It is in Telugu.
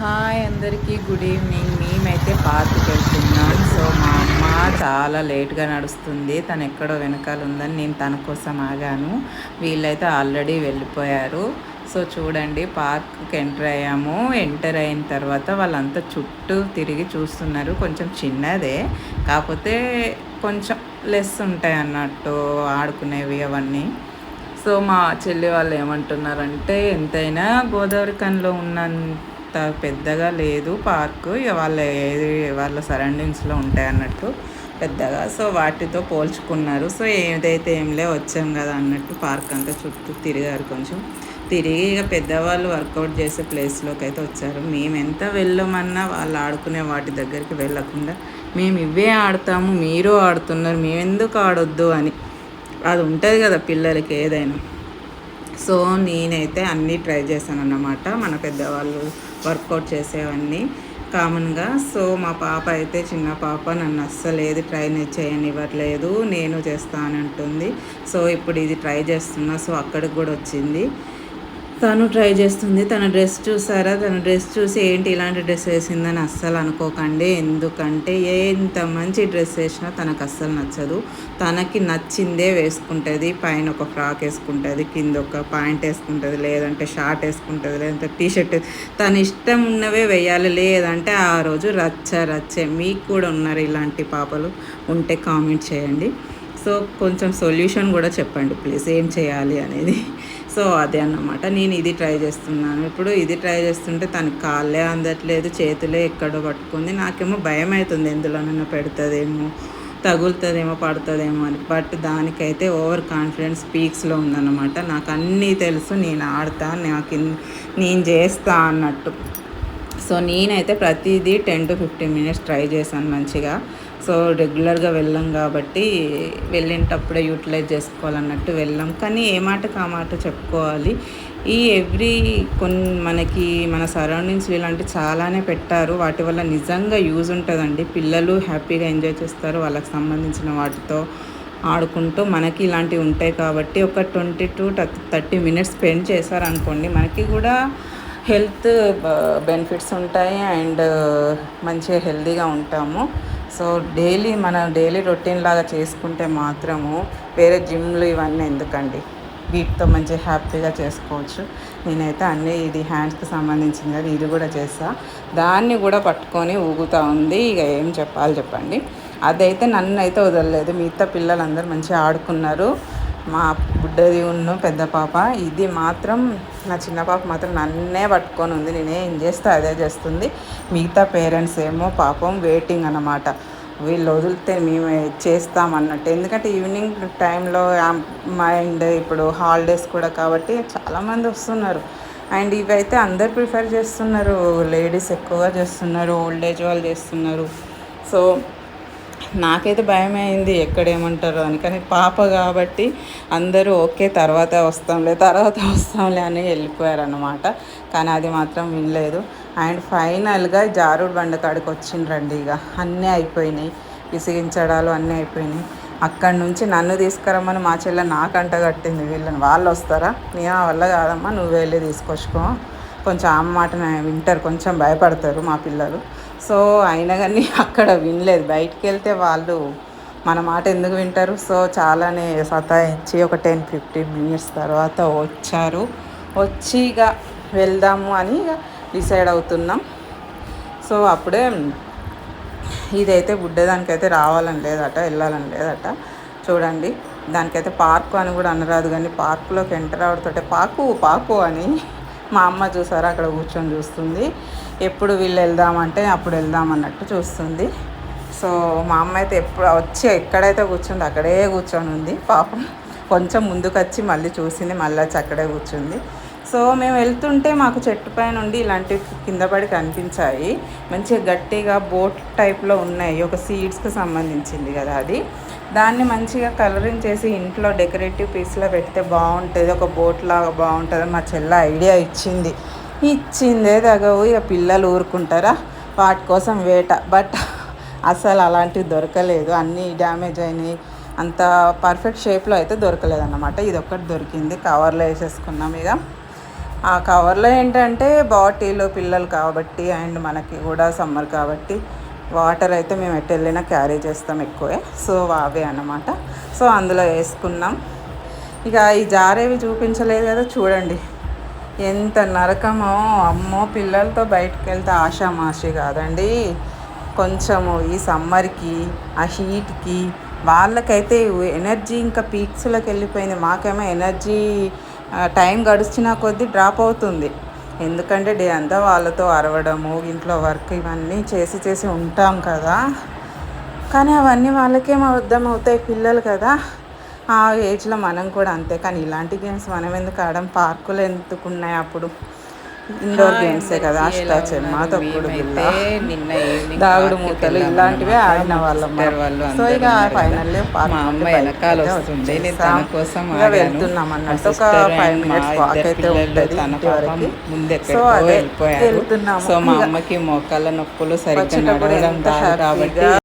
హాయ్ అందరికీ గుడ్ ఈవినింగ్. మేమైతే పార్క్కి వెళ్తున్నాం. సో మా అమ్మ చాలా లేట్గా నడుస్తుంది, తను ఎక్కడో వెనకాల ఉందని నేను తన కోసం ఆగాను. వీళ్ళైతే ఆల్రెడీ వెళ్ళిపోయారు. సో చూడండి, పార్క్కి ఎంటర్ అయ్యాము. ఎంటర్ అయిన తర్వాత వాళ్ళంతా చుట్టూ తిరిగి చూస్తున్నారు. కొంచెం చిన్నదే, కాకపోతే కొంచెం లెస్ ఉంటాయి అన్నట్టు ఆడుకునేవి అవన్నీ. సో మా చెల్లి వాళ్ళు ఏమంటున్నారంటే, ఎంతైనా గోదావరి కనిలో ఉన్నంత పెద్దగా లేదు పార్కు, ఇక వాళ్ళ సరౌండింగ్స్లో ఉంటాయి అన్నట్టు పెద్దగా. సో వాటితో పోల్చుకున్నారు. సో ఏదైతే ఏంలే, వచ్చాం కదా అన్నట్టు పార్క్ అంతా చుట్టూ తిరిగారు. కొంచెం తిరిగి ఇక పెద్దవాళ్ళు వర్కౌట్ చేసే ప్లేస్లోకి అయితే వచ్చారు. మేము ఎంత వెళ్ళమన్నా వాళ్ళు ఆడుకునే వాటి దగ్గరికి వెళ్ళకుండా, మేము ఇవే ఆడతాము, మీరు ఆడుతున్నారు, మేము ఎందుకు ఆడొద్దు అని అది ఉంటుంది కదా పిల్లలకి ఏదైనా. సో నేనైతే అన్నీ ట్రై చేశాను అన్నమాట, మన పెద్దవాళ్ళు వర్కౌట్ చేసేవన్నీ కామన్గా. సో మా పాప అయితే, చిన్న పాప, నన్ను అస్సలు ఏది ట్రై చేయనివ్వట్లేదు, నేను చేస్తానంటుంది. సో ఇప్పుడు ఇది ట్రై చేస్తున్నా. సో అక్కడికి కూడా వచ్చింది, తను ట్రై చేస్తుంది. తన డ్రెస్ చూసారా, తన డ్రెస్ చూసి ఏంటి ఇలాంటి డ్రెస్ వేసిందని అస్సలు అనుకోకండి. ఎందుకంటే ఎంత మంచి డ్రెస్ వేసినా తనకు అస్సలు నచ్చదు. తనకి నచ్చిందే వేసుకుంటుంది. పైన ఒక ఫ్రాక్ వేసుకుంటుంది, కింద ఒక ప్యాంట్ వేసుకుంటుంది, లేదంటే షార్ట్ వేసుకుంటుంది, లేదంటే టీషర్ట్. తన ఇష్టం ఉన్నవే వేయాలి, లేదంటే ఆ రోజు రచ్చే. మీకు కూడా ఉన్నారు ఇలాంటి పాపలు, ఉంటే కామెంట్ చేయండి. సో కొంచెం సొల్యూషన్ కూడా చెప్పండి ప్లీజ్, ఏం చేయాలి అనేది. సో అదే అన్నమాట, నేను ఇది ట్రై చేస్తున్నాను. ఇప్పుడు ఇది ట్రై చేస్తుంటే తనకి కాళ్ళే అందట్లేదు, చేతులే ఎక్కడో పట్టుకుంది. నాకేమో భయం అవుతుంది, ఎందులోనైనా పెడుతుందేమో, తగులుతుందేమో, పడుతుందేమో అని. బట్ దానికైతే ఓవర్ కాన్ఫిడెన్స్ పీక్స్లో ఉందన్నమాట. నాకు అన్నీ తెలుసు, నేను ఆడతా, నేను చేస్తా అన్నట్టు. సో నేనైతే ప్రతిదీ 10 to 15 minutes ట్రై చేశాను మంచిగా. సో రెగ్యులర్గా వెళ్ళాం కాబట్టి వెళ్ళేటప్పుడే యూటిలైజ్ చేసుకోవాలన్నట్టు వెళ్ళాం. కానీ ఏ మాటకు ఆ మాట చెప్పుకోవాలి, ఈ మనకి మన సరౌండింగ్స్లో ఇలాంటి చాలానే పెట్టారు. వాటి వల్ల నిజంగా యూజ్ ఉంటుందండి. పిల్లలు హ్యాపీగా ఎంజాయ్ చేస్తారు వాళ్ళకి సంబంధించిన వాటితో ఆడుకుంటూ. మనకి ఇలాంటివి ఉంటాయి కాబట్టి ఒక 20 to 30 minutes స్పెండ్ చేశారనుకోండి, మనకి కూడా హెల్త్ బెనిఫిట్స్ ఉంటాయి అండ్ మంచిగా హెల్తీగా ఉంటాము. సో మన డైలీ రొటీన్ లాగా చేసుకుంటే మాత్రము వేరే జిమ్లు ఇవన్నీ ఎందుకండి, వీటితో మంచిగా హ్యాపీగా చేసుకోవచ్చు. నేనైతే అన్నీ, ఇది హ్యాండ్స్కి సంబంధించింది కదా, ఇది కూడా చేస్తా. దాన్ని కూడా పట్టుకొని ఊగుతూ ఉంది. ఇక ఏం చెప్పండి. అదైతే నన్ను అయితే వదలలేదు. మిగతా పిల్లలందరూ మంచిగా ఆడుకున్నారు. మా బుడ్డది పెద్ద పాప, ఇది మాత్రం, నా చిన్న పాప మాత్రం నన్నే పట్టుకొని ఉంది. నేనేం చేస్తే అదే చేస్తుంది. మిగతా పేరెంట్స్ ఏమో పాపం వెయిటింగ్ అన్నమాట, వీళ్ళు వదిలితే మేము చేస్తామన్నట్టు. ఎందుకంటే ఈవినింగ్ టైంలో అండ్ ఇప్పుడు హాలిడేస్ కూడా కాబట్టి చాలామంది వస్తున్నారు. అండ్ ఇవైతే అందరు ప్రిఫర్ చేస్తున్నారు, లేడీస్ ఎక్కువగా చేస్తున్నారు, ఓల్డ్ ఏజ్ వాళ్ళు చేస్తున్నారు. సో నాకైతే భయమైంది ఎక్కడేమంటారో అని. కానీ పాప కాబట్టి అందరూ ఓకే తర్వాత వస్తాంలే అని వెళ్ళిపోయారన్నమాట. కానీ అది మాత్రం వినలేదు. అండ్ ఫైనల్గా జారుడు బండ కాడికి వచ్చిండ్రండి. ఇక అన్నీ అయిపోయినాయి, విసిగించడాలు అన్నీ అయిపోయినాయి. అక్కడి నుంచి నన్ను తీసుకురమ్మని మా చెల్లె నాకంట కట్టింది. వాళ్ళు వస్తారా, నా వల్ల కాదమ్మా, నువ్వు వెళ్ళి తీసుకొచ్చుకో. కొంచెం ఆ మాట వింటారు, కొంచెం భయపడతారు మా పిల్లలు. సో అయినా కానీ అక్కడ వినలేదు. బయటికి వెళ్తే వాళ్ళు మన మాట ఎందుకు వింటారు. సో చాలానే సతాయించి ఒక 10-15 minutes తర్వాత వచ్చారు. వచ్చి ఇక వెళ్దాము అని ఇక డిసైడ్ అవుతున్నాం. సో అప్పుడే ఇదైతే బుడ్డదానికైతే రావాలని లేదట, వెళ్ళాలని లేదట. చూడండి, దానికైతే పార్కు అని కూడా అనరాదు, కానీ పార్కులోకి ఎంటర్ అవడుతుంటే పాకు అని మా అమ్మ చూసారా అక్కడ కూర్చొని చూస్తుంది. ఎప్పుడు వీళ్ళు వెళ్దామంటే అప్పుడు వెళ్దామన్నట్టు చూస్తుంది. సో మా అమ్మ అయితే ఎప్పుడు వచ్చి ఎక్కడైతే కూర్చుంది అక్కడే కూర్చొని ఉంది. పాపం కొంచెం ముందుకు వచ్చి మళ్ళీ చూసింది, మళ్ళీ వచ్చి అక్కడే కూర్చుంది. సో మేము వెళ్తుంటే మాకు చెట్టు పై నుండి ఇలాంటివి కింద పడి కనిపించాయి. మంచిగా గట్టిగా బోట్ టైప్లో ఉన్నాయి, ఒక సీడ్స్కి సంబంధించింది కదా అది. దాన్ని మంచిగా కలరింగ్ చేసి ఇంట్లో డెకరేటివ్ పీస్లో పెడితే బాగుంటుంది, ఒక బోట్ లాగా బాగుంటుంది. మా చెల్ల ఐడియా ఇచ్చిందే తగవు. ఇక పిల్లలు ఊరుకుంటారా, వాటి కోసం వేట. బట్ అసలు అలాంటివి దొరకలేదు, అన్నీ డ్యామేజ్ అయినాయి. అంత పర్ఫెక్ట్ షేప్లో అయితే దొరకలేదు అన్నమాట. ఇది ఒక్కటి దొరికింది, కవర్లో వేసేసుకున్నాం. ఇక ఆ కవర్లో ఏంటంటే బాటిల్ పిల్లలు కాబట్టి అండ్ మనకి కూడా సమ్మర్ కాబట్టి వాటర్ అయితే మేము ఎటు వెళ్ళినా క్యారీ చేస్తాం ఎక్కువే. సో అవే అన్నమాట. సో అందులో వేసుకున్నాం. ఇక ఈ జారేవి చూపించలేదు కదా, చూడండి ఎంత నరకమో. అమ్మో, పిల్లలతో బయటకు వెళ్తే ఆషామాషి కాదండి. కొంచెము ఈ సమ్మర్కి ఆ హీట్కి వాళ్ళకైతే ఎనర్జీ ఇంకా పీక్స్లోకి వెళ్ళిపోయింది. మాకేమో ఎనర్జీ టైం గడిచిన కొద్దీ డ్రాప్ అవుతుంది. ఎందుకంటే డే అంతా వాళ్ళతో అరవడము, ఇంట్లో వర్క్ ఇవన్నీ చేసి చేసి ఉంటాం కదా. కానీ అవన్నీ వాళ్ళకేం అర్థమవుతాయి, పిల్లలు కదా. ఆ ఏజ్లో మనం కూడా అంతే. కానీ ఇలాంటి గేమ్స్ మనం ఎందుకు ఆడడం, పార్కులు ఎందుకున్నాయి అప్పుడు, ఇండోర్ గేమ్సే కదా. అష్టాచెమ్మ, తొక్కుడు బిళ్ళ, దాగుడు మూతలు ఇలాంటివే ఆడిన వాళ్ళం. సో ఇక ఫైనల్లీ వెళ్తున్నాం అన్నట్టు. ఒక 5 minutes వాక్ అయితే ఉంటుంది ఇంటి వరకు. సో అదే వెళ్తున్నాము. సో మా అమ్మకి మోకాళ్ళ నొప్పులు సరిగ్గా నడవడం రాదు కాబట్టి